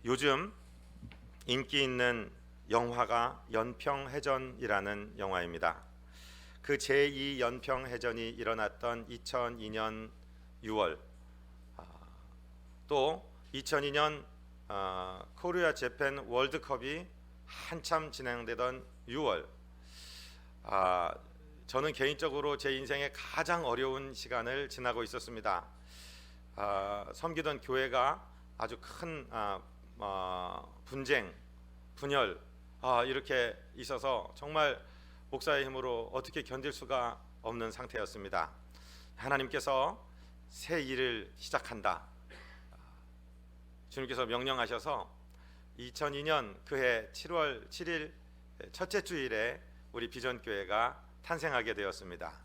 요즘 인기 있는 영화가 연평해전이라는 영화입니다. 그 제2 연평해전이 일어났던 2002년 6월, 또 2002년 코리아 재팬 월드컵이 한참 진행되던 6월, 저는 개인적으로 제 인생의 가장 어려운 시간을 지나고 있었습니다. 섬기던 교회가 아주 큰 분쟁, 분열 이렇게 있어서 정말 목사의 힘으로 어떻게 견딜 수가 없는 상태였습니다. 하나님께서 새 일을 시작한다, 주님께서 명령하셔서 2002년 그해 7월 7일 첫째 주일에 우리 비전교회가 탄생하게 되었습니다.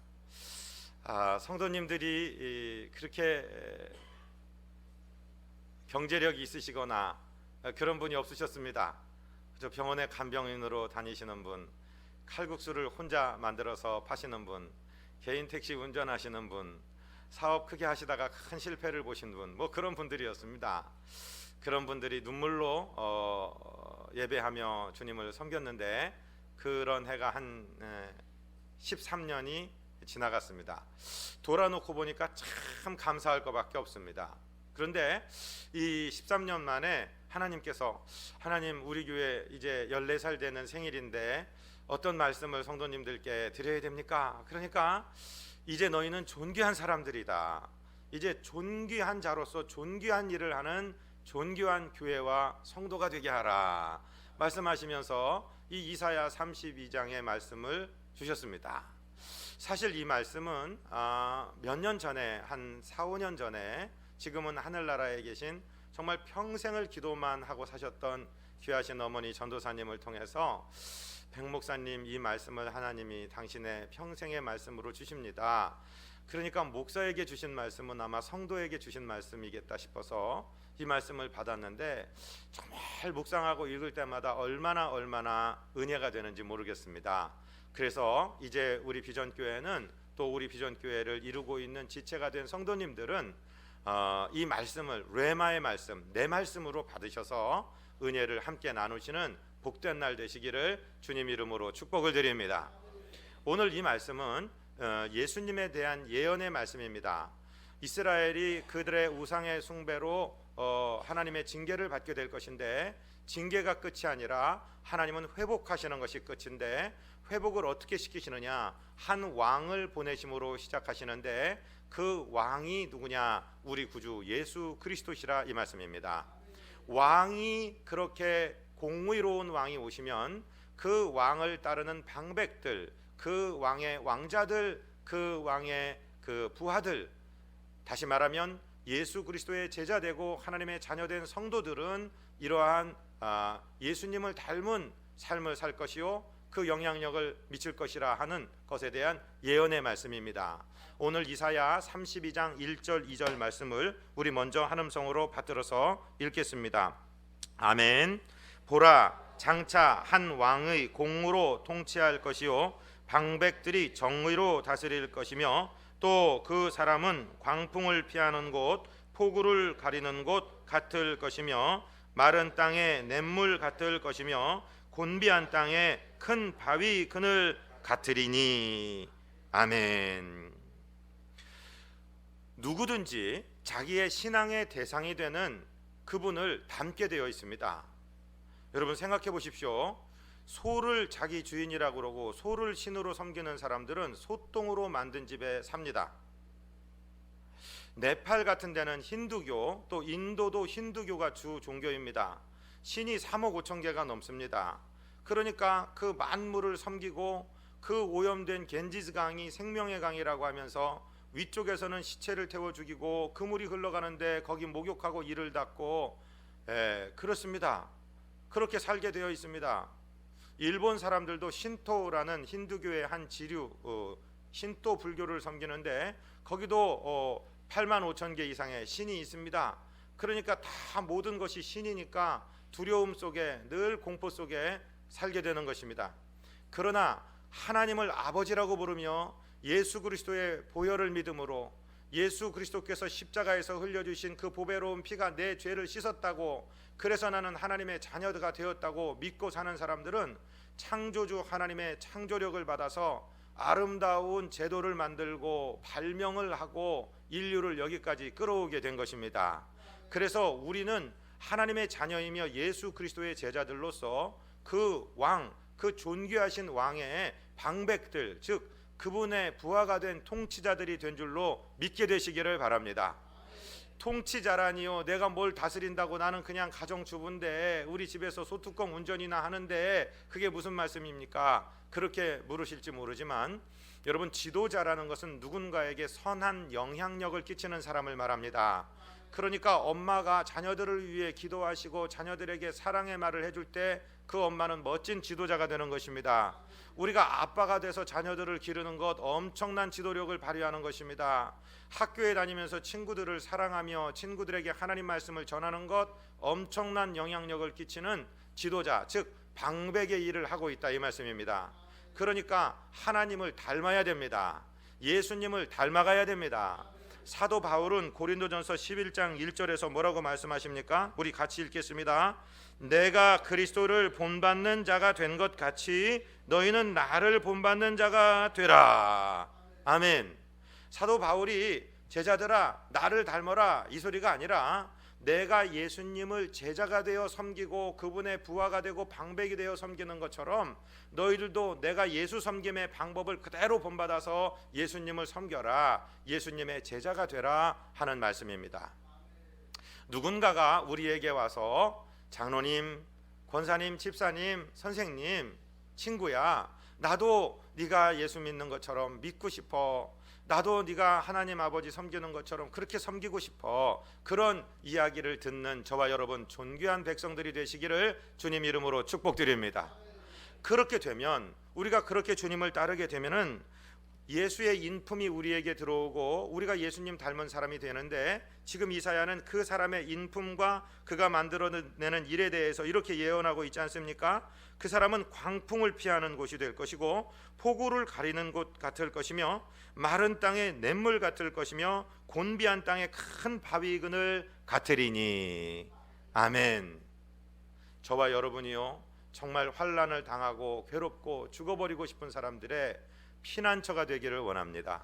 성도님들이 그렇게 경제력이 있으시거나 그런 분이 없으셨습니다. 저 병원에 간병인으로 다니시는 분, 칼국수를 혼자 만들어서 파시는 분, 개인 택시 운전하시는 분, 사업 크게 하시다가 큰 실패를 보신 분, 그런 분들이었습니다. 그런 분들이 눈물로 예배하며 주님을 섬겼는데 그런 해가 한 13년이 지나갔습니다. 돌아놓고 보니까 참 감사할 것밖에 없습니다. 그런데 이 13년 만에 하나님께서, 하나님 우리 교회 이제 14살 되는 생일인데 어떤 말씀을 성도님들께 드려야 됩니까? 그러니까 이제 너희는 존귀한 사람들이다, 이제 존귀한 자로서 존귀한 일을 하는 존귀한 교회와 성도가 되게 하라 말씀하시면서 이 이사야 32장의 말씀을 주셨습니다. 사실 이 말씀은 몇 년 전에, 한 4, 5년 전에 지금은 하늘나라에 계신 정말 평생을 기도만 하고 사셨던 귀하신 어머니 전도사님을 통해서 백 목사님, 이 말씀을 하나님이 당신의 평생의 말씀으로 주십니다. 그러니까 목사에게 주신 말씀은 아마 성도에게 주신 말씀이겠다 싶어서 이 말씀을 받았는데 정말 묵상하고 읽을 때마다 얼마나 은혜가 되는지 모르겠습니다. 그래서 이제 우리 비전교회는, 또 우리 비전교회를 이루고 있는 지체가 된 성도님들은 이 말씀을, 레마의 말씀, 내 말씀으로 받으셔서 은혜를 함께 나누시는 복된 날 되시기를 주님 이름으로 축복을 드립니다. 오늘 이 말씀은 예수님에 대한 예언의 말씀입니다. 이스라엘이 그들의 우상의 숭배로 하나님의 징계를 받게 될 것인데, 징계가 끝이 아니라 하나님은 회복하시는 것이 끝인데, 회복을 어떻게 시키시느냐, 한 왕을 보내심으로 시작하시는데 그 왕이 누구냐? 우리 구주 예수 그리스도시라 이 말씀입니다. 왕이, 그렇게 공의로운 왕이 오시면 그 왕을 따르는 방백들, 그 왕의 왕자들, 그 왕의 그 부하들, 다시 말하면 예수 그리스도의 제자되고 하나님의 자녀된 성도들은 이러한 예수님을 닮은 삶을 살 것이요, 그 영향력을 미칠 것이라 하는 것에 대한 예언의 말씀입니다. 오늘 이사야 32장 1절 2절 말씀을 우리 먼저 한음성으로 받들어서 읽겠습니다. 아멘. 보라, 장차 한 왕의 공으로 통치할 것이요, 방백들이 정의로 다스릴 것이며, 또 그 사람은 광풍을 피하는 곳, 폭우를 가리는 곳 같을 것이며, 마른 땅에 냇물 같을 것이며, 곤비한 땅에 큰 바위 그늘 같으리니. 아멘. 누구든지 자기의 신앙의 대상이 되는 그분을 닮게 되어 있습니다. 여러분 생각해 보십시오. 소를 자기 주인이라고 그러고 소를 신으로 섬기는 사람들은 소똥으로 만든 집에 삽니다. 네팔 같은 데는 힌두교, 또 인도도 힌두교가 주 종교입니다. 신이 3억 5천 개가 넘습니다. 그러니까 그 만물을 섬기고, 그 오염된 겐지스 강이 생명의 강이라고 하면서 위쪽에서는 시체를 태워 죽이고 그물이 흘러가는데 거기 목욕하고 이를 닦고, 그렇습니다. 그렇게 살게 되어 있습니다. 일본 사람들도 신토라는 힌두교의 한 지류, 신토 불교를 섬기는데 거기도 8만 5천 개 이상의 신이 있습니다. 그러니까 다 모든 것이 신이니까 두려움 속에, 늘 공포 속에 살게 되는 것입니다. 그러나 하나님을 아버지라고 부르며 예수 그리스도의 보혈을 믿음으로 예수 그리스도께서 십자가에서 흘려주신 그 보배로운 피가 내 죄를 씻었다고, 그래서 나는 하나님의 자녀가 되었다고 믿고 사는 사람들은 창조주 하나님의 창조력을 받아서 아름다운 제도를 만들고 발명을 하고 인류를 여기까지 끌어오게 된 것입니다. 그래서 우리는 하나님의 자녀이며 예수 그리스도의 제자들로서 그 왕, 그 존귀하신 왕의 방백들, 즉 그분의 부하가 된 통치자들이 된 줄로 믿게 되시기를 바랍니다. 통치자라니요, 내가 뭘 다스린다고, 나는 그냥 가정주부인데 우리 집에서 소뚜껑 운전이나 하는데 그게 무슨 말씀입니까? 그렇게 물으실지 모르지만, 여러분, 지도자라는 것은 누군가에게 선한 영향력을 끼치는 사람을 말합니다. 그러니까 엄마가 자녀들을 위해 기도하시고 자녀들에게 사랑의 말을 해줄 때 그 엄마는 멋진 지도자가 되는 것입니다. 우리가 아빠가 돼서 자녀들을 기르는 것 엄청난 지도력을 발휘하는 것입니다. 학교에 다니면서 친구들을 사랑하며 친구들에게 하나님 말씀을 전하는 것 엄청난 영향력을 끼치는 지도자, 즉 방백의 일을 하고 있다, 이 말씀입니다. 그러니까 하나님을 닮아야 됩니다. 예수님을 닮아가야 됩니다. 사도 바울은 고린도전서 11장 1절에서 뭐라고 말씀하십니까? 우리 같이 읽겠습니다. 내가 그리스도를 본받는 자가 된 것 같이 너희는 나를 본받는 자가 되라. 아멘. 사도 바울이 제자들아 나를 닮아라 이 소리가 아니라, 내가 예수님을 제자가 되어 섬기고 그분의 부하가 되고 방백이 되어 섬기는 것처럼 너희들도 내가 예수 섬김의 방법을 그대로 본받아서 예수님을 섬겨라, 예수님의 제자가 되라 하는 말씀입니다. 누군가가 우리에게 와서 장로님, 권사님, 집사님, 선생님, 친구야, 나도 네가 예수 믿는 것처럼 믿고 싶어, 나도 네가 하나님 아버지 섬기는 것처럼 그렇게 섬기고 싶어, 그런 이야기를 듣는 저와 여러분 존귀한 백성들이 되시기를 주님 이름으로 축복드립니다. 그렇게 되면, 우리가 그렇게 주님을 따르게 되면은 예수의 인품이 우리에게 들어오고 우리가 예수님 닮은 사람이 되는데, 지금 이사야는 그 사람의 인품과 그가 만들어내는 일에 대해서 이렇게 예언하고 있지 않습니까? 그 사람은 광풍을 피하는 곳이 될 것이고 폭우를 가리는 곳 같을 것이며 마른 땅의 냇물 같을 것이며 곤비한 땅의 큰 바위 그늘 같으리니. 아멘. 저와 여러분이요, 정말 환난을 당하고 괴롭고 죽어버리고 싶은 사람들의 피난처가 되기를 원합니다.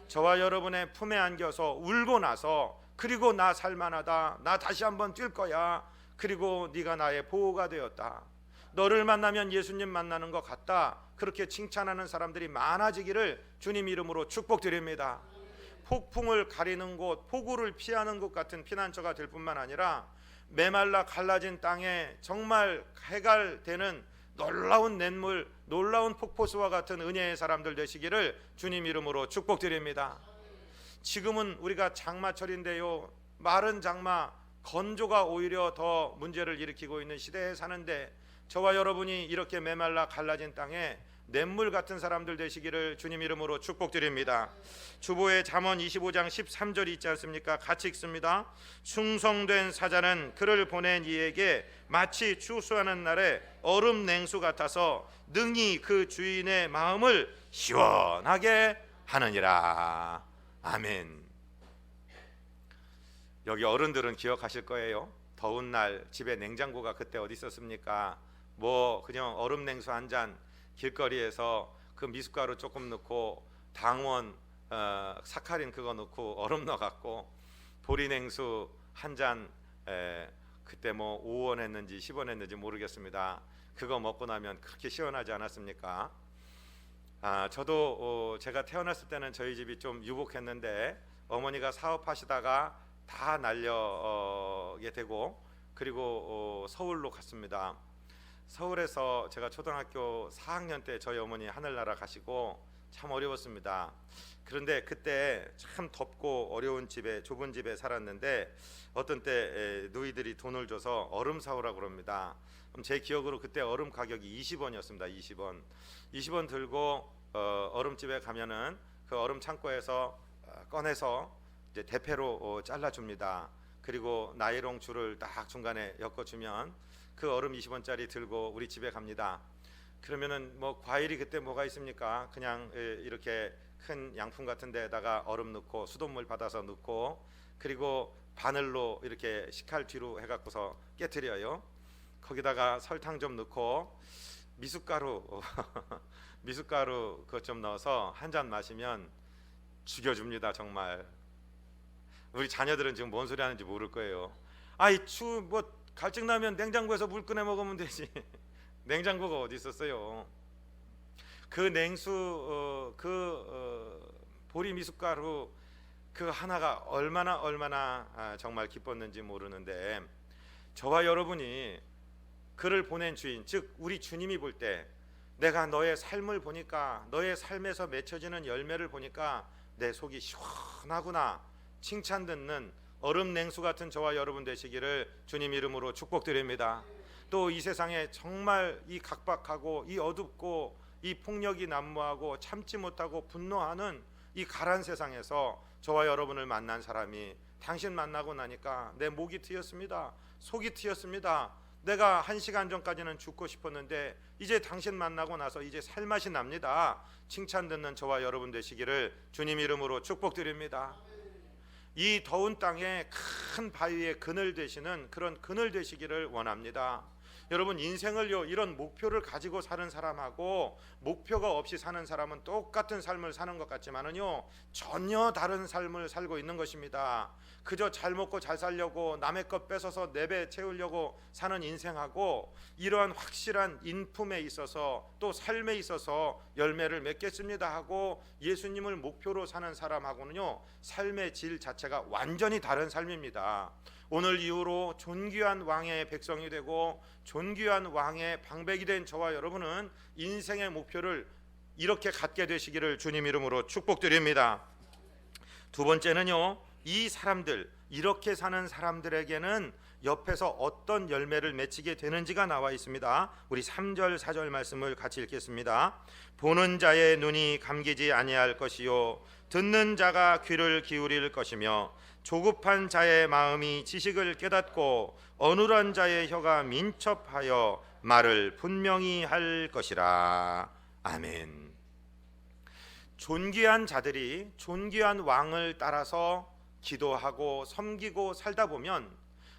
저와 여러분의 품에 안겨서 울고 나서, 그리고 나 살만하다, 나 다시 한번 뛸 거야, 그리고 네가 나의 보호가 되었다, 너를 만나면 예수님 만나는 것 같다, 그렇게 칭찬하는 사람들이 많아지기를 주님 이름으로 축복드립니다. 폭풍을 가리는 곳, 폭우를 피하는 곳 같은 피난처가 될 뿐만 아니라 메말라 갈라진 땅에 정말 해갈되는 놀라운 냇물, 놀라운 폭포수와 같은 은혜의 사람들 되시기를 주님 이름으로 축복드립니다. 지금은 우리가 장마철인데요, 마른 장마, 건조가 오히려 더 문제를 일으키고 있는 시대에 사는데, 저와 여러분이 이렇게 메말라 갈라진 땅에 냇물 같은 사람들 되시기를 주님 이름으로 축복드립니다. 주보의 잠언 25장 13절이 있지 않습니까? 같이 읽습니다. 충성된 사자는 그를 보낸 이에게 마치 추수하는 날에 얼음 냉수 같아서 능히 그 주인의 마음을 시원하게 하느니라. 아멘. 여기 어른들은 기억하실 거예요. 더운 날 집에 냉장고가 그때 어디 있었습니까? 뭐 그냥 얼음 냉수 한 잔, 길거리에서 그 미숫가루 조금 넣고 당원, 사카린 그거 넣고 얼음 넣어갖고 보리냉수 한 잔, 그때 뭐 5원 했는지 10원 했는지 모르겠습니다. 그거 먹고 나면 그렇게 시원하지 않았습니까? 저도 제가 태어났을 때는 저희 집이 좀 유복했는데 어머니가 사업하시다가 다 날려게 되고, 그리고 서울로 갔습니다. 서울에서 제가 초등학교 4학년 때 저희 어머니 하늘나라 가시고 참 어려웠습니다. 그런데 그때 참 덥고 어려운 집에, 좁은 집에 살았는데 어떤 때 누이들이 돈을 줘서 얼음 사오라고 그럽니다. 그럼 제 기억으로 그때 얼음 가격이 20원이었습니다. 20원 들고 얼음집에 가면은 그 얼음 창고에서 꺼내서 이제 대패로 잘라줍니다. 그리고 나일론 줄을 딱 중간에 엮어주면 그 얼음 20원짜리 들고 우리 집에 갑니다. 그러면은 뭐 과일이 그때 뭐가 있습니까? 그냥 이렇게 큰 양품 같은 데다가 얼음 넣고 수돗물 받아서 넣고 그리고 바늘로 이렇게 식칼 뒤로 해갖고서 깨트려요. 거기다가 설탕 좀 넣고 미숫가루 미숫가루 그것 좀 넣어서 한 잔 마시면 죽여줍니다. 정말 우리 자녀들은 지금 뭔 소리 하는지 모를 거예요. 아이 뭐 갈증 나면 냉장고에서 물 꺼내 먹으면 되지. 냉장고가 어디 있었어요? 그 냉수 보리 미숫가루 그 하나가 얼마나 정말 기뻤는지 모르는데 저와 여러분이 그를 보낸 주인 즉 우리 주님이 볼 때 내가 너의 삶을 보니까 너의 삶에서 맺혀지는 열매를 보니까 내 속이 시원하구나 칭찬 듣는 얼음 냉수 같은 저와 여러분 되시기를 주님 이름으로 축복드립니다. 또 이 세상에 정말 이 각박하고 이 어둡고 이 폭력이 난무하고 참지 못하고 분노하는 이 가란 세상에서 저와 여러분을 만난 사람이 당신 만나고 나니까 내 목이 트였습니다. 속이 트였습니다. 내가 1시간 전까지는 죽고 싶었는데 이제 당신 만나고 나서 이제 살맛이 납니다. 칭찬 듣는 저와 여러분 되시기를 주님 이름으로 축복드립니다. 이 더운 땅에 큰 바위의 그늘 되시는 그런 그늘 되시기를 원합니다. 여러분 인생을요 이런 목표를 가지고 사는 사람하고 목표가 없이 사는 사람은 똑같은 삶을 사는 것 같지만은요 전혀 다른 삶을 살고 있는 것입니다. 그저 잘 먹고 잘 살려고 남의 것 뺏어서 내 배 채우려고 사는 인생하고 이러한 확실한 인품에 있어서 또 삶에 있어서 열매를 맺겠습니다 하고 예수님을 목표로 사는 사람하고는요 삶의 질 자체가 완전히 다른 삶입니다. 오늘 이후로 존귀한 왕의 백성이 되고 존귀한 왕의 방백이 된 저와 여러분은 인생의 목표를 이렇게 갖게 되시기를 주님 이름으로 축복드립니다. 두 번째는요 이 사람들 이렇게 사는 사람들에게는 옆에서 어떤 열매를 맺히게 되는지가 나와 있습니다. 우리 3절 4절 말씀을 같이 읽겠습니다. 보는 자의 눈이 감기지 아니할 것이요 듣는 자가 귀를 기울일 것이며 조급한 자의 마음이 지식을 깨닫고 어눌한 자의 혀가 민첩하여 말을 분명히 할 것이라. 아멘. 존귀한 자들이 존귀한 왕을 따라서 기도하고 섬기고 살다 보면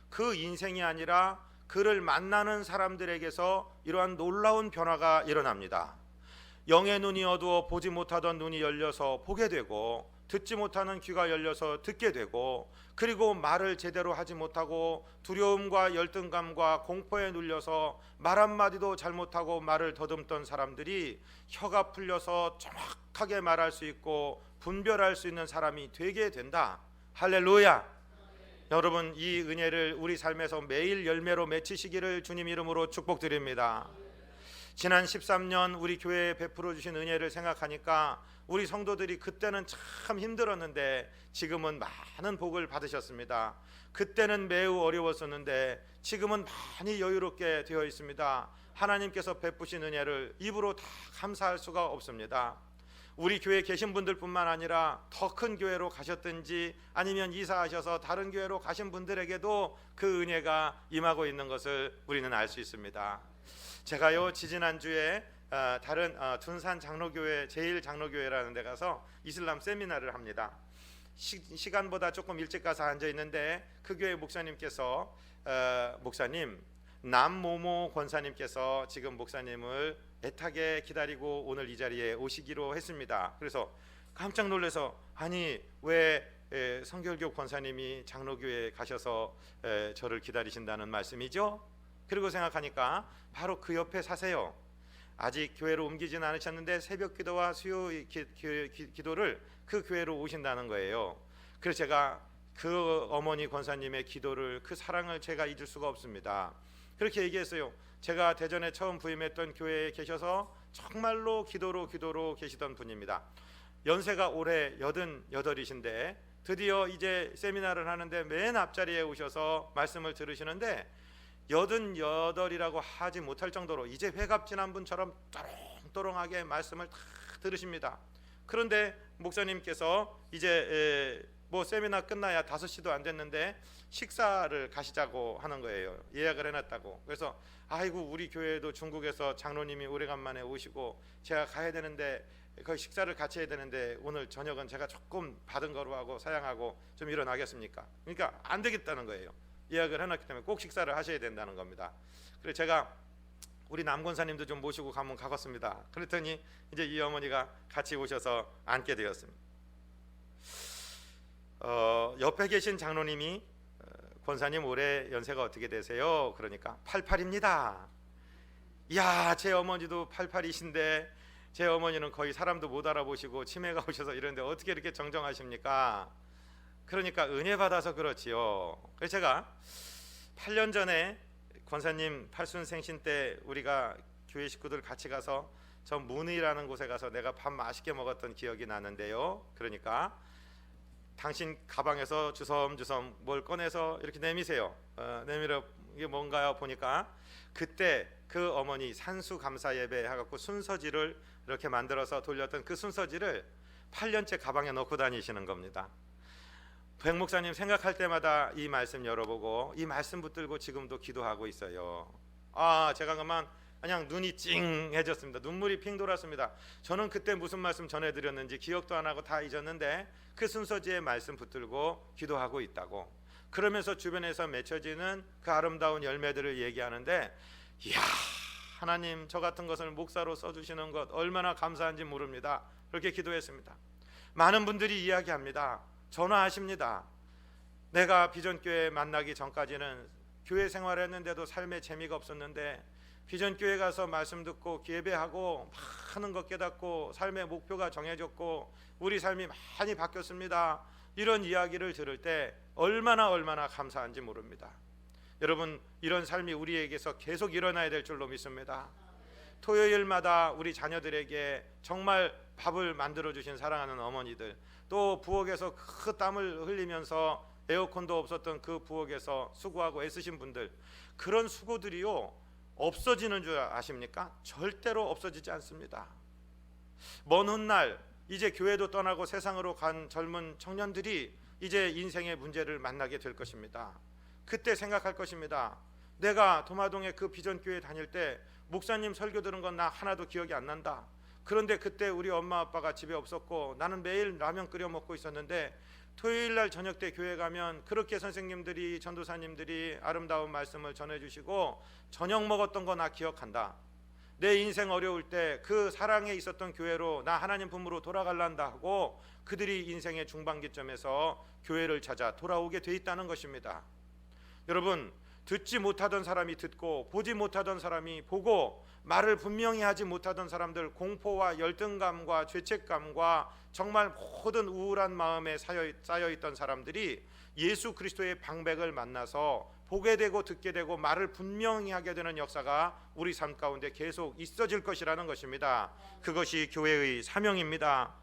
그 인생이 아니라 그를 만나는 사람들에게서 이러한 놀라운 변화가 일어납니다. 영의 눈이 어두워 보지 못하던 눈이 열려서 보게 되고 듣지 못하는 귀가 열려서 듣게 되고 그리고 말을 제대로 하지 못하고 두려움과 열등감과 공포에 눌려서 말 한마디도 잘못하고 말을 더듬던 사람들이 혀가 풀려서 정확하게 말할 수 있고 분별할 수 있는 사람이 되게 된다. 할렐루야. 여러분 이 은혜를 우리 삶에서 매일 열매로 맺히시기를 주님 이름으로 축복드립니다. 지난 13년 우리 교회에 베풀어 주신 은혜를 생각하니까 우리 성도들이 그때는 참 힘들었는데 지금은 많은 복을 받으셨습니다. 그때는 매우 어려웠었는데 지금은 많이 여유롭게 되어 있습니다. 하나님께서 베푸신 은혜를 입으로 다 감사할 수가 없습니다. 우리 교회에 계신 분들뿐만 아니라 더 큰 교회로 가셨든지 아니면 이사하셔서 다른 교회로 가신 분들에게도 그 은혜가 임하고 있는 것을 우리는 알 수 있습니다. 제가요 지지난주에 다른 둔산 장로교회 제1장로교회라는 데 가서 이슬람 세미나를 합니다. 시간보다 조금 일찍 가서 앉아 있는데 그 교회 목사님께서 목사님 남모모 권사님께서 지금 목사님을 애타게 기다리고 오늘 이 자리에 오시기로 했습니다. 그래서 깜짝 놀라서 아니 왜 성결교 권사님이 장로교회에 가셔서 저를 기다리신다는 말씀이죠? 그리고 생각하니까 바로 그 옆에 사세요. 아직 교회로 옮기지는 않으셨는데 새벽 기도와 수요 기도를 그 교회로 오신다는 거예요. 그래서 제가 그 어머니 권사님의 기도를 그 사랑을 제가 잊을 수가 없습니다. 그렇게 얘기했어요. 제가 대전에 처음 부임했던 교회에 계셔서 정말로 기도로 계시던 분입니다. 연세가 올해 88이신데 드디어 이제 세미나를 하는데 맨 앞자리에 오셔서 말씀을 들으시는데 88이라고 하지 못할 정도로 이제 회갑 지난 분처럼 또롱또롱하게 말씀을 다 들으십니다. 그런데 목사님께서 이제 뭐 세미나 끝나야 5시도 안 됐는데 식사를 가시자고 하는 거예요. 예약을 해놨다고. 그래서 아이고 우리 교회도 중국에서 장로님이 오래간만에 오시고 제가 가야 되는데 그 식사를 같이 해야 되는데 오늘 저녁은 제가 조금 받은 거로 하고 사양하고 좀 일어나겠습니까? 그러니까 안 되겠다는 거예요. 예약을 해놨기 때문에 꼭 식사를 하셔야 된다는 겁니다. 그래서 제가 우리 남권사님도 좀 모시고 가면 가봤습니다. 그랬더니 이제 이 어머니가 같이 오셔서 앉게 되었습니다. 옆에 계신 장로님이 권사님 올해 연세가 어떻게 되세요? 그러니까 88입니다. 이야, 제 어머니도 88이신데 제 어머니는 거의 사람도 못 알아보시고 치매가 오셔서 이런데 어떻게 이렇게 정정하십니까? 그러니까 은혜 받아서 그렇지요. 그래서 제가 8년 전에 권사님 팔순생신 때 우리가 교회 식구들 같이 가서 저 문의라는 곳에 가서 내가 밥 맛있게 먹었던 기억이 나는데요. 그러니까 당신 가방에서 주섬주섬 뭘 꺼내서 이렇게 내미세요. 내밀어 이게 뭔가요? 보니까 그때 그 어머니 산수감사 예배 해갖고 순서지를 이렇게 만들어서 돌렸던 그 순서지를 8년째 가방에 넣고 다니시는 겁니다. 백 목사님 생각할 때마다 이 말씀 열어보고 이 말씀 붙들고 지금도 기도하고 있어요. 제가 그냥 눈이 찡해졌습니다. 눈물이 핑 돌았습니다. 저는 그때 무슨 말씀 전해드렸는지 기억도 안 하고 다 잊었는데 그 순서지에 말씀 붙들고 기도하고 있다고. 그러면서 주변에서 맺혀지는 그 아름다운 열매들을 얘기하는데 이야, 하나님 저 같은 것을 목사로 써주시는 것 얼마나 감사한지 모릅니다. 그렇게 기도했습니다. 많은 분들이 이야기합니다. 전화하십니다. 내가 비전교회 만나기 전까지는 교회 생활했는데도 삶에 재미가 없었는데 비전교회 가서 말씀 듣고 예배하고 많은 것 깨닫고 삶의 목표가 정해졌고 우리 삶이 많이 바뀌었습니다. 이런 이야기를 들을 때 얼마나 감사한지 모릅니다. 여러분, 이런 삶이 우리에게서 계속 일어나야 될 줄로 믿습니다. 토요일마다 우리 자녀들에게 정말 밥을 만들어 주신 사랑하는 어머니들, 또 부엌에서 그 땀을 흘리면서 에어컨도 없었던 그 부엌에서 수고하고 애쓰신 분들, 그런 수고들이요 없어지는 줄 아십니까? 절대로 없어지지 않습니다. 먼 훗날 이제 교회도 떠나고 세상으로 간 젊은 청년들이 이제 인생의 문제를 만나게 될 것입니다. 그때 생각할 것입니다. 내가 도마동에 그 비전교회 다닐 때 목사님 설교 들은 건 나 하나도 기억이 안 난다. 그런데 그때 우리 엄마 아빠가 집에 없었고 나는 매일 라면 끓여 먹고 있었는데 토요일날 저녁 때 교회 가면 그렇게 선생님들이 전도사님들이 아름다운 말씀을 전해주시고 저녁 먹었던 거 나 기억한다. 내 인생 어려울 때 그 사랑에 있었던 교회로 나 하나님 품으로 돌아갈란다 하고 그들이 인생의 중반기점에서 교회를 찾아 돌아오게 돼 있다는 것입니다. 여러분, 듣지 못하던 사람이 듣고 보지 못하던 사람이 보고 말을 분명히 하지 못하던 사람들, 공포와 열등감과 죄책감과 정말 모든 우울한 마음에 쌓여있던 사람들이 예수 그리스도의 방백을 만나서 보게 되고 듣게 되고 말을 분명히 하게 되는 역사가 우리 삶 가운데 계속 있어질 것이라는 것입니다. 그것이 교회의 사명입니다.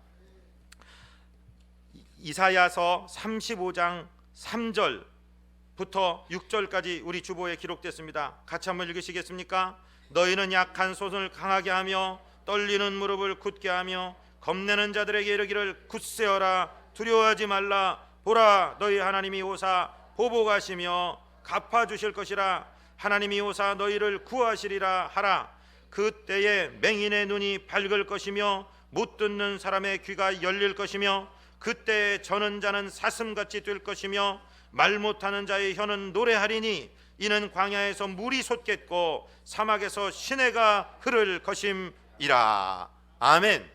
이사야서 35장 3절부터 6절까지 우리 주보에 기록됐습니다. 같이 한번 읽으시겠습니까? 너희는 약한 손을 강하게 하며 떨리는 무릎을 굳게 하며 겁내는 자들에게 이르기를 굳세어라, 두려워하지 말라. 보라, 너희 하나님이 오사 보복하시며 갚아주실 것이라. 하나님이 오사 너희를 구하시리라 하라. 그때에 맹인의 눈이 밝을 것이며 못 듣는 사람의 귀가 열릴 것이며 그때에 저는 자는 사슴같이 될 것이며 말 못하는 자의 혀는 노래하리니 이는 광야에서 물이 솟겠고 사막에서 시내가 흐를 것임이라. 아멘.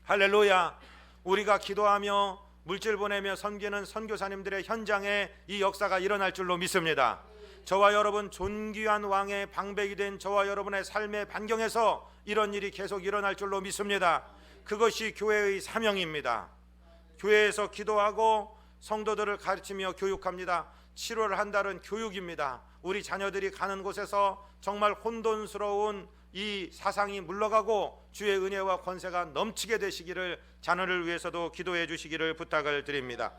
할렐루야. 우리가 기도하며 물질 보내며 섬기는 선교사님들의 현장에 이 역사가 일어날 줄로 믿습니다. 저와 여러분, 존귀한 왕의 방백이 된 저와 여러분의 삶의 반경에서 이런 일이 계속 일어날 줄로 믿습니다. 그것이 교회의 사명입니다. 교회에서 기도하고 성도들을 가르치며 교육합니다. 7월 한 달은 교육입니다. 우리 자녀들이 가는 곳에서 정말 혼돈스러운 이 사상이 물러가고 주의 은혜와 권세가 넘치게 되시기를 자녀를 위해서도 기도해 주시기를 부탁을 드립니다.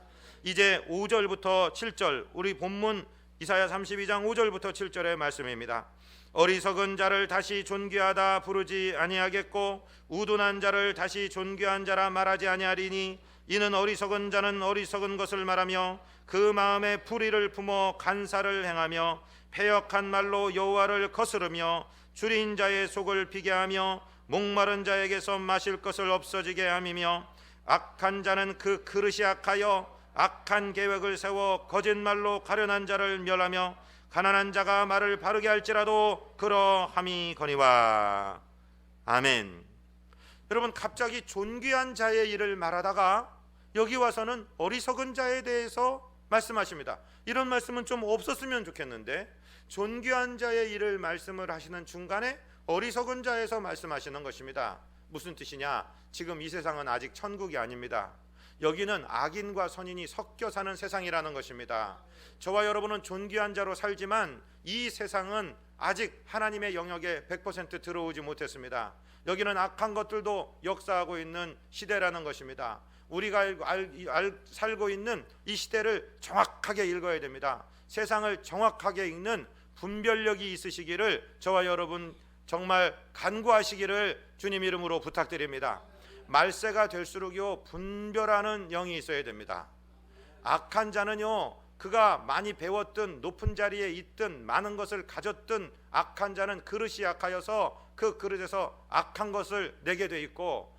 이제 5절부터 7절, 우리 본문 이사야 32장 5절부터 7절의 말씀입니다. 어리석은 자를 다시 존귀하다 부르지 아니하겠고 우둔한 자를 다시 존귀한 자라 말하지 아니하리니 이는 어리석은 자는 어리석은 것을 말하며 그 마음에 불의를 품어 간사를 행하며 패역한 말로 여호와를 거스르며 줄인 자의 속을 비게 하며 목마른 자에게서 마실 것을 없어지게 함이며 악한 자는 그 그릇이 악하여 악한 계획을 세워 거짓말로 가련한 자를 멸하며 가난한 자가 말을 바르게 할지라도 그러함이거니와. 아멘. 여러분, 갑자기 존귀한 자의 일을 말하다가 여기 와서는 어리석은 자에 대해서 말씀하십니다. 이런 말씀은 좀 없었으면 좋겠는데, 존귀한 자의 일을 말씀을 하시는 중간에 어리석은 자에서 말씀하시는 것입니다. 무슨 뜻이냐? 지금 이 세상은 아직 천국이 아닙니다. 여기는 악인과 선인이 섞여 사는 세상이라는 것입니다. 저와 여러분은 존귀한 자로 살지만 이 세상은 아직 하나님의 영역에 100% 들어오지 못했습니다. 여기는 악한 것들도 역사하고 있는 시대라는 것입니다. 우리가 살고 있는 이 시대를 정확하게 읽어야 됩니다. 세상을 정확하게 읽는 분별력이 있으시기를 저와 여러분 정말 간구하시기를 주님 이름으로 부탁드립니다. 말세가 될수록요 분별하는 영이 있어야 됩니다. 악한 자는요, 그가 많이 배웠든 높은 자리에 있든 많은 것을 가졌든 악한 자는 그릇이 약하여서 그 그릇에서 악한 것을 내게 돼 있고,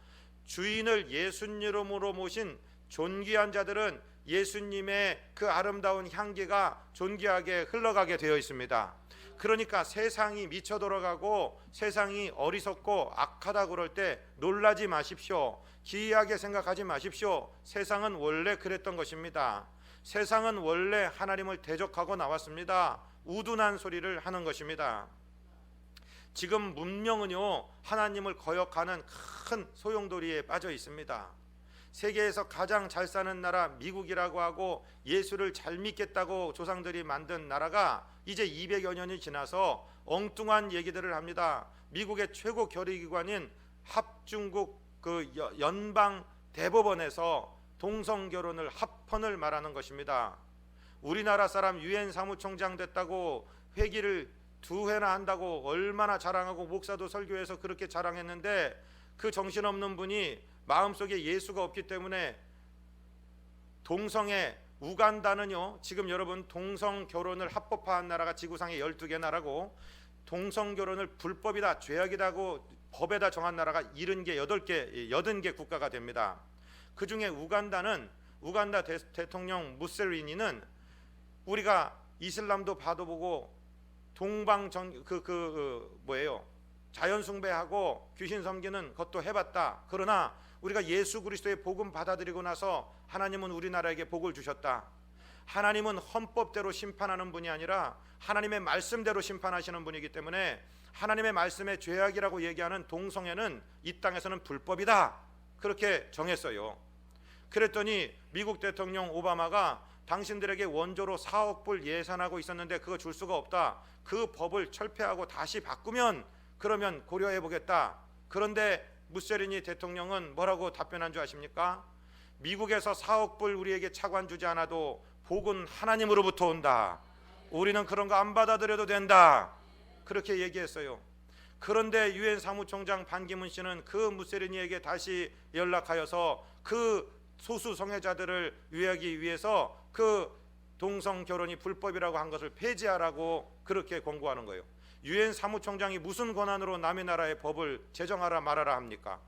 주인을 예수님으로 모신 존귀한 자들은 예수님의 그 아름다운 향기가 존귀하게 흘러가게 되어 있습니다. 그러니까 세상이 미쳐 돌아가고 세상이 어리석고 악하다 그럴 때 놀라지 마십시오. 기이하게 생각하지 마십시오. 세상은 원래 그랬던 것입니다. 세상은 원래 하나님을 대적하고 나왔습니다. 우둔한 소리를 하는 것입니다. 지금 문명은요, 하나님을 거역하는 큰 소용돌이에 빠져 있습니다. 세계에서 가장 잘 사는 나라 미국이라고 하고 예수를 잘 믿겠다고 조상들이 만든 나라가 이제 200여 년이 지나서 엉뚱한 얘기들을 합니다. 미국의 최고 결의기관인 합중국 그 연방 대법원에서 동성 결혼을 합헌을 말하는 것입니다. 우리나라 사람 유엔 사무총장 됐다고 회기를 2회나 한다고 얼마나 자랑하고 목사도 설교해서 그렇게 자랑했는데, 그 정신없는 분이 마음속에 예수가 없기 때문에 동성애, 우간다는요 지금 여러분 동성 결혼을 합법화한 나라가 지구상에 12개 나라고 동성 결혼을 불법이다 죄악이다고 법에다 정한 나라가 80개 국가가 됩니다. 그 중에 우간다 대통령 무세리니는 우리가 이슬람도 봐도 보고 동방 자연 숭배하고 귀신 섬기는 것도 해봤다. 그러나 우리가 예수 그리스도의 복음 받아들이고 나서 하나님은 우리나라에게 복을 주셨다. 하나님은 헌법대로 심판하는 분이 아니라 하나님의 말씀대로 심판하시는 분이기 때문에 하나님의 말씀의 죄악이라고 얘기하는 동성애는 이 땅에서는 불법이다. 그렇게 정했어요. 그랬더니 미국 대통령 오바마가 당신들에게 원조로 4억 불 예산하고 있었는데 그거 줄 수가 없다. 그 법을 철폐하고 다시 바꾸면 그러면 고려해 보겠다. 그런데 무세리니 대통령은 뭐라고 답변한 줄 아십니까? 미국에서 4억 불 우리에게 차관 주지 않아도 복은 하나님으로부터 온다. 우리는 그런 거 안 받아들여도 된다. 그렇게 얘기했어요. 그런데 유엔 사무총장 반기문 씨는 그 무세리니에게 다시 연락하여서 그 소수 성애자들을 위하기 위해서 그 동성 결혼이 불법이라고 한 것을 폐지하라고 그렇게 권고하는 거예요. 유엔 사무총장이 무슨 권한으로 남의 나라의 법을 제정하라 말하라 합니까?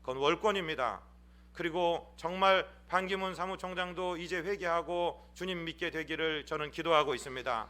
그건 월권입니다. 그리고 정말 반기문 사무총장도 이제 회개하고 주님 믿게 되기를 저는 기도하고 있습니다.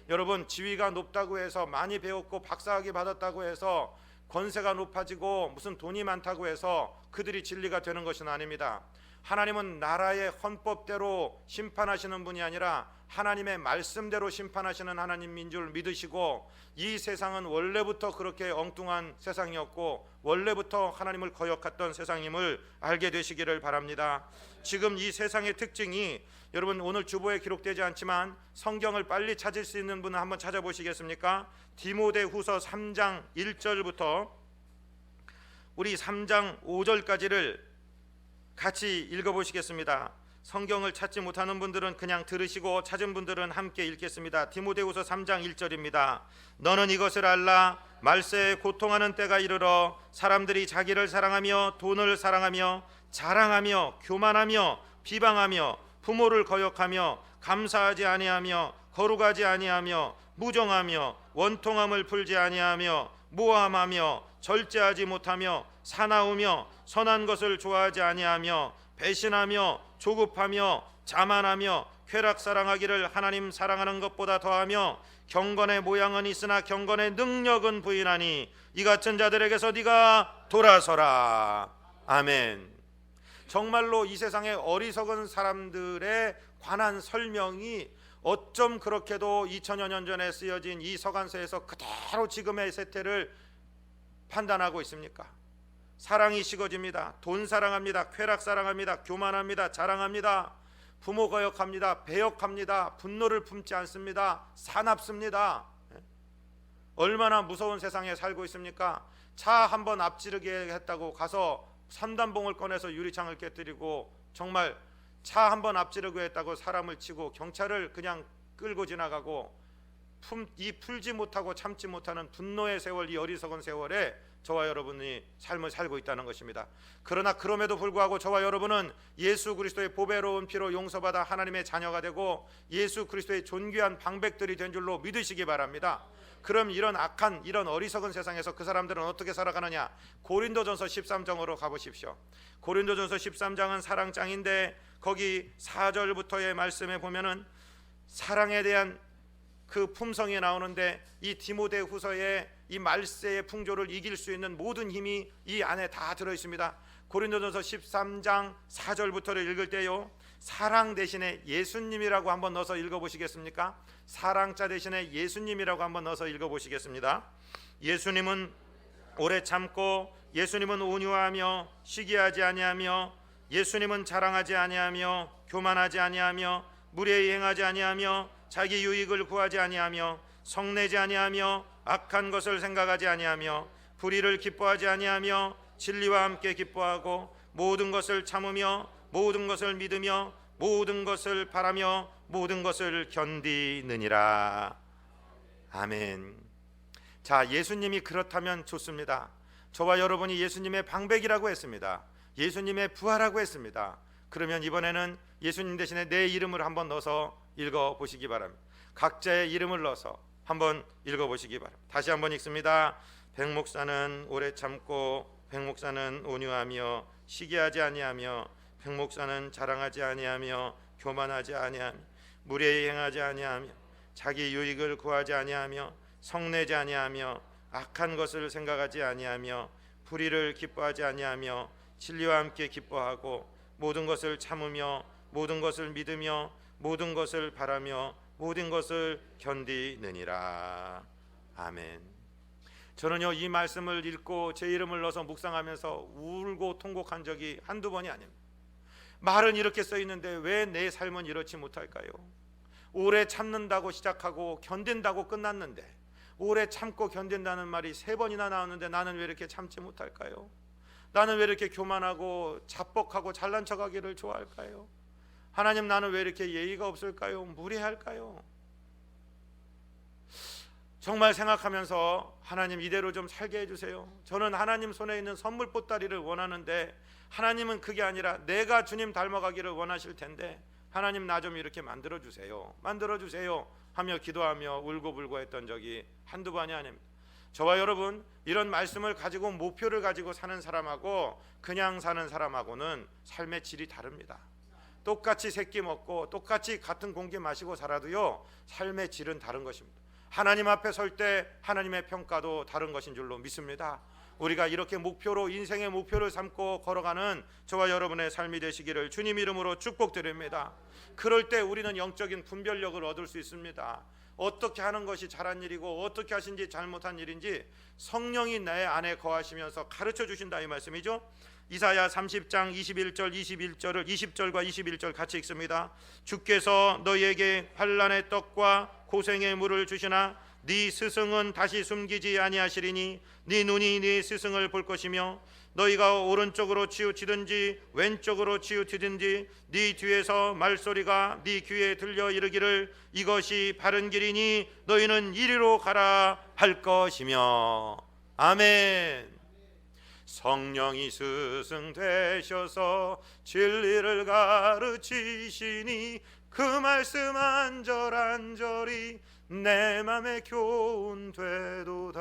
여러분, 지위가 높다고 해서 많이 배웠고 박사학위 받았다고 해서 권세가 높아지고 무슨 돈이 많다고 해서 그들이 진리가 되는 것은 아닙니다. 하나님은 나라의 헌법대로 심판하시는 분이 아니라 하나님의 말씀대로 심판하시는 하나님인 줄 믿으시고, 이 세상은 원래부터 그렇게 엉뚱한 세상이었고 원래부터 하나님을 거역했던 세상임을 알게 되시기를 바랍니다. 지금 이 세상의 특징이, 여러분 오늘 주보에 기록되지 않지만 성경을 빨리 찾을 수 있는 분은 한번 찾아보시겠습니까? 디모데후서 3장 1절부터 우리 3장 5절까지를 같이 읽어보시겠습니다. 성경을 찾지 못하는 분들은 그냥 들으시고 찾은 분들은 함께 읽겠습니다. 디모데후서 3장 1절입니다. 너는 이것을 알라. 말세에 고통하는 때가 이르러 사람들이 자기를 사랑하며 돈을 사랑하며 자랑하며 교만하며 비방하며 부모를 거역하며 감사하지 아니하며 거룩하지 아니하며 무정하며 원통함을 풀지 아니하며 모함하며 절제하지 못하며 사나우며 선한 것을 좋아하지 아니하며 배신하며 조급하며 자만하며 쾌락사랑하기를 하나님 사랑하는 것보다 더하며 경건의 모양은 있으나 경건의 능력은 부인하니 이 같은 자들에게서 네가 돌아서라. 아멘. 정말로 이 세상의 어리석은 사람들에 관한 설명이 어쩜 그렇게도 2000여 년 전에 쓰여진 이 서간서에서 그대로 지금의 세태를 판단하고 있습니까? 사랑이 식어집니다. 돈 사랑합니다. 쾌락 사랑합니다. 교만합니다. 자랑합니다. 부모 거역합니다. 배역합니다. 분노를 품지 않습니다. 사납습니다. 얼마나 무서운 세상에 살고 있습니까? 차 한번 앞지르게 했다고 가서 산단봉을 꺼내서 유리창을 깨뜨리고, 정말 차 한번 앞지르고 했다고 사람을 치고, 경찰을 그냥 끌고 지나가고, 이 풀지 못하고 참지 못하는 분노의 세월, 이 어리석은 세월에 저와 여러분이 삶을 살고 있다는 것입니다. 그러나 그럼에도 불구하고 저와 여러분은 예수 그리스도의 보배로운 피로 용서받아 하나님의 자녀가 되고 예수 그리스도의 존귀한 방백들이 된 줄로 믿으시기 바랍니다. 그럼 이런 악한, 이런 어리석은 세상에서 그 사람들은 어떻게 살아가느냐? 고린도전서 13장으로 가보십시오. 고린도전서 13장은 사랑장인데 거기 4절부터의 말씀에 보면은 사랑에 대한 그 품성이 나오는데, 이 디모데후서의 이 말세의 풍조를 이길 수 있는 모든 힘이 이 안에 다 들어 있습니다. 고린도전서 13장 4절부터를 읽을 때요, 사랑 대신에 예수님이라고 한번 넣어서 읽어보시겠습니까? 사랑자 대신에 예수님이라고 한번 넣어서 읽어보시겠습니다. 예수님은 오래 참고, 예수님은 온유하며 시기하지 아니하며, 예수님은 자랑하지 아니하며 교만하지 아니하며 무례히 행하지 아니하며 자기 유익을 구하지 아니하며 성내지 아니하며 악한 것을 생각하지 아니하며 불의를 기뻐하지 아니하며 진리와 함께 기뻐하고 모든 것을 참으며 모든 것을 믿으며 모든 것을 바라며 모든 것을 견디느니라. 아멘. 자, 예수님이 그렇다면 좋습니다. 저와 여러분이 예수님의 방백이라고 했습니다. 예수님의 부하라고 했습니다. 그러면 이번에는 예수님 대신에 내 이름을 한번 넣어서 읽어보시기 바랍니다. 각자의 이름을 넣어서 한번 읽어보시기 바랍니다. 다시 한번 읽습니다. 백목사는 오래 참고, 백목사는 온유하며 시기하지 아니하며, 백목사는 자랑하지 아니하며 교만하지 아니하며 무례히 행하지 아니하며 자기 유익을 구하지 아니하며 성내지 아니하며 악한 것을 생각하지 아니하며 불의를 기뻐하지 아니하며 진리와 함께 기뻐하고 모든 것을 참으며 모든 것을 믿으며 모든 것을 바라며 모든 것을 견디느니라. 아멘. 저는요, 이 말씀을 읽고 제 이름을 넣어서 묵상하면서 울고 통곡한 적이 한두 번이 아닙니다. 말은 이렇게 써 있는데 왜 내 삶은 이렇지 못할까요? 오래 참는다고 시작하고 견딘다고 끝났는데, 오래 참고 견딘다는 말이 3번이나 나오는데 나는 왜 이렇게 참지 못할까요? 나는 왜 이렇게 교만하고 자뻑하고 잘난 척하기를 좋아할까요? 하나님, 나는 왜 이렇게 예의가 없을까요? 무례할까요? 정말 생각하면서 하나님, 이대로 좀 살게 해주세요. 저는 하나님 손에 있는 선물 보따리를 원하는데 하나님은 그게 아니라 내가 주님 닮아가기를 원하실 텐데, 하나님 나 좀 이렇게 만들어주세요, 만들어주세요 하며 기도하며 울고불고 했던 적이 한두 번이 아닙니다. 저와 여러분, 이런 말씀을 가지고 목표를 가지고 사는 사람하고 그냥 사는 사람하고는 삶의 질이 다릅니다. 똑같이 새끼 먹고 똑같이 같은 공기 마시고 살아도요, 삶의 질은 다른 것입니다. 하나님 앞에 설 때 하나님의 평가도 다른 것인 줄로 믿습니다. 우리가 이렇게 목표로, 인생의 목표를 삼고 걸어가는 저와 여러분의 삶이 되시기를 주님 이름으로 축복드립니다. 그럴 때 우리는 영적인 분별력을 얻을 수 있습니다. 어떻게 하는 것이 잘한 일이고 어떻게 하신지 잘못한 일인지 성령이 내 안에 거하시면서 가르쳐 주신다, 이 말씀이죠. 이사야 30장 20절과 21절 같이 읽습니다. 주께서 너희에게 환난의 떡과 고생의 물을 주시나 네 스승은 다시 숨기지 아니하시리니 네 눈이 네 스승을 볼 것이며 너희가 오른쪽으로 치우치든지 왼쪽으로 치우치든지 네 뒤에서 말소리가 네 귀에 들려 이르기를 이것이 바른 길이니 너희는 이리로 가라 할 것이며. 아멘. 성령이 스승 되셔서 진리를 가르치시니 그 말씀 안절안절이 내 맘에 교훈되도다.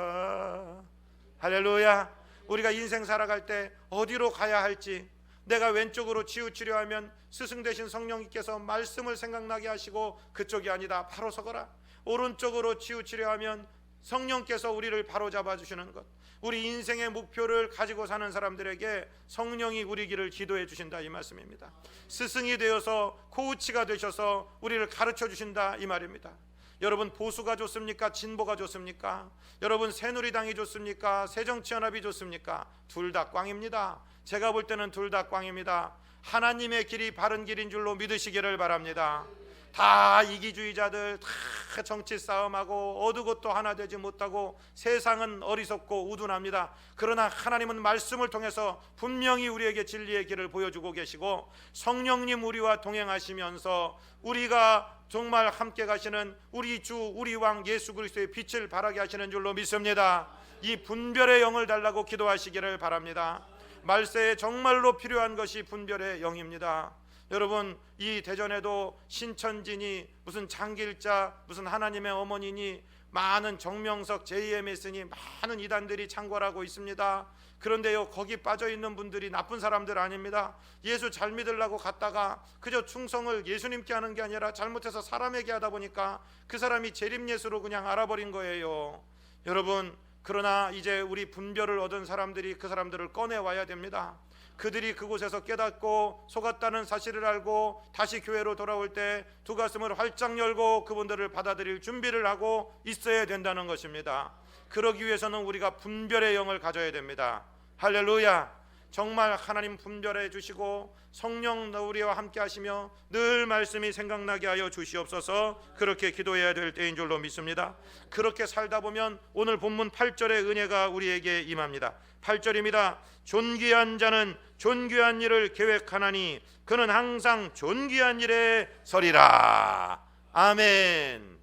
할렐루야. 우리가 인생 살아갈 때 어디로 가야 할지, 내가 왼쪽으로 치우치려 하면 스승 되신 성령님께서 말씀을 생각나게 하시고 그쪽이 아니다 바로 서거라. 오른쪽으로 치우치려 하면 성령께서 우리를 바로 잡아주시는 것, 우리 인생의 목표를 가지고 사는 사람들에게 성령이 우리 길을 기도해 주신다 이 말씀입니다. 스승이 되어서 코우치가 되셔서 우리를 가르쳐 주신다 이 말입니다. 여러분, 보수가 좋습니까? 진보가 좋습니까? 여러분, 새누리당이 좋습니까? 새정치연합이 좋습니까? 둘 다 꽝입니다. 제가 볼 때는 둘 다 꽝입니다. 하나님의 길이 바른 길인 줄로 믿으시기를 바랍니다. 다 이기주의자들, 다 정치 싸움하고 어느 것도 하나 되지 못하고 세상은 어리석고 우둔합니다. 그러나 하나님은 말씀을 통해서 분명히 우리에게 진리의 길을 보여주고 계시고 성령님 우리와 동행하시면서 우리가 정말 함께 가시는 우리 주 우리 왕 예수 그리스도의 빛을 발하게 하시는 줄로 믿습니다. 이 분별의 영을 달라고 기도하시기를 바랍니다. 말세에 정말로 필요한 것이 분별의 영입니다. 여러분, 이 대전에도 신천진이 무슨 장길자 무슨 하나님의 어머니니 많은 정명석 JMS니 많은 이단들이 창궐하고 있습니다. 그런데요, 거기 빠져있는 분들이 나쁜 사람들 아닙니다. 예수 잘 믿으려고 갔다가 그저 충성을 예수님께 하는 게 아니라 잘못해서 사람에게 하다 보니까 그 사람이 재림예수로 그냥 알아버린 거예요. 여러분, 그러나 이제 우리 분별을 얻은 사람들이 그 사람들을 꺼내와야 됩니다. 그들이 그곳에서 깨닫고 속았다는 사실을 알고 다시 교회로 돌아올 때 두 가슴을 활짝 열고 그분들을 받아들일 준비를 하고 있어야 된다는 것입니다. 그러기 위해서는 우리가 분별의 영을 가져야 됩니다. 할렐루야. 정말 하나님 분별해 주시고 성령 우리와 함께 하시며 늘 말씀이 생각나게 하여 주시옵소서. 그렇게 기도해야 될 때인 줄로 믿습니다. 그렇게 살다 보면 오늘 본문 8절의 은혜가 우리에게 임합니다. 8절입니다. 존귀한 자는 존귀한 일을 계획하나니 그는 항상 존귀한 일에 서리라. 아멘.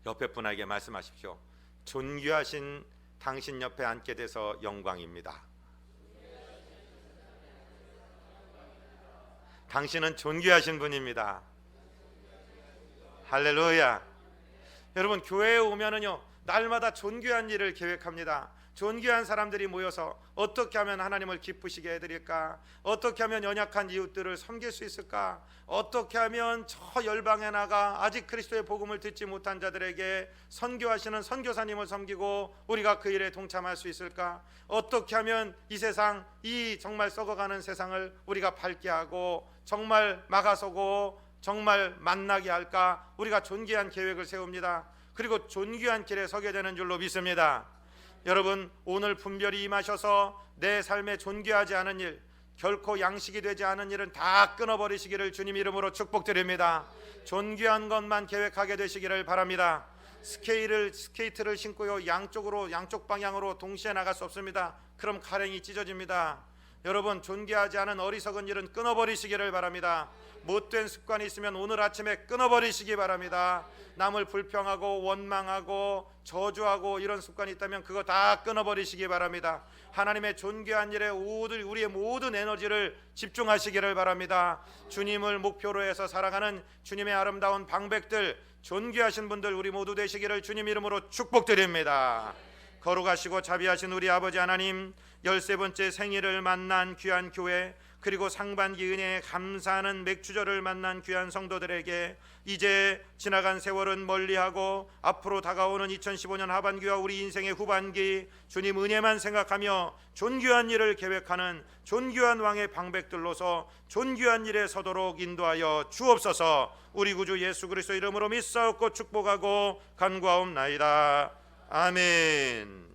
옆에 분에게 말씀하십시오. 존귀하신 당신 옆에 앉게 돼서 영광입니다. 당신은 존귀하신 분입니다. 할렐루야. 여러분, 교회에 오면은요 날마다 존귀한 일을 계획합니다. 존귀한 사람들이 모여서 어떻게 하면 하나님을 기쁘시게 해드릴까? 어떻게 하면 연약한 이웃들을 섬길 수 있을까? 어떻게 하면 저 열방에 나가 아직 그리스도의 복음을 듣지 못한 자들에게 선교하시는 선교사님을 섬기고 우리가 그 일에 동참할 수 있을까? 어떻게 하면 이 세상, 이 정말 썩어가는 세상을 우리가 밝게 하고 정말 막아서고 정말 만나게 할까? 우리가 존귀한 계획을 세웁니다. 그리고 존귀한 길에 서게 되는 줄로 믿습니다. 여러분, 오늘 분별이 임하셔서 내 삶에 존귀하지 않은 일, 결코 양식이 되지 않은 일은 다 끊어버리시기를 주님 이름으로 축복드립니다. 존귀한 것만 계획하게 되시기를 바랍니다. 스케이트를 신고요 양쪽 방향으로 동시에 나갈 수 없습니다. 그럼 가랭이 찢어집니다. 여러분, 존귀하지 않은 어리석은 일은 끊어버리시기를 바랍니다. 못된 습관이 있으면 오늘 아침에 끊어버리시기 바랍니다. 남을 불평하고 원망하고 저주하고 이런 습관이 있다면 그거 다 끊어버리시기 바랍니다. 하나님의 존귀한 일에 우리의 모든 에너지를 집중하시기를 바랍니다. 주님을 목표로 해서 살아가는 주님의 아름다운 방백들, 존귀하신 분들 우리 모두 되시기를 주님 이름으로 축복드립니다. 거룩하시고 자비하신 우리 아버지 하나님, 13번째 생일을 만난 귀한 교회, 그리고 상반기 은혜에 감사하는 맥주절을 만난 귀한 성도들에게 이제 지나간 세월은 멀리하고 앞으로 다가오는 2015년 하반기와 우리 인생의 후반기 주님 은혜만 생각하며 존귀한 일을 계획하는 존귀한 왕의 방백들로서 존귀한 일에 서도록 인도하여 주옵소서. 우리 구주 예수 그리스도 이름으로 믿사옵고 축복하고 간구하옵나이다. 아멘.